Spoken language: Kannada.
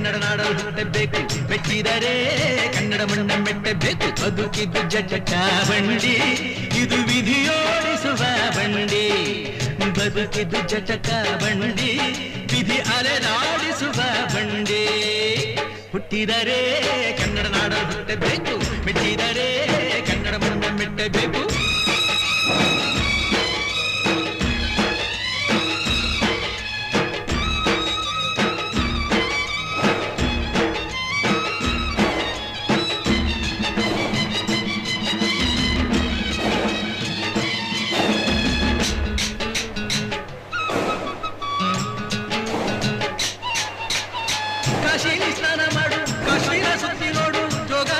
ಕನ್ನಡ ನಾಡಲು ಹುಟ್ಟಬೇಕು, ಮೆಟ್ಟಿದರೆ ಕನ್ನಡ ಮಣ್ಣ ಮೆಟ್ಟಬೇಕು. ಬದುಕಿದ್ದು ಜಟಕ ಬಂಡಿ, ಇದು ವಿಧಿಯೋಡಿಸುವ ಬಂಡಿ. ಬದುಕಿದ್ದು ಜಟಕ ಬಂಡಿ, ವಿಧಿ ಅಲೆದಾಡಿಸುವ ಬಂಡಿ. ಹುಟ್ಟಿದರೆ ಕನ್ನಡ ನಾಡಲು ಹುಟ್ಟಬೇಕು, ಮೆಟ್ಟಿದರೆ ಕನ್ನಡ ಮಣ್ಣ ಮೆಟ್ಟಬೇಕು. ಕಾಶಿ ಸ್ನಾನ ಮಾಡು, ಕಾಶ್ಮೀರ ಸುತ್ತಿ ನೋಡು, ಜೋಗ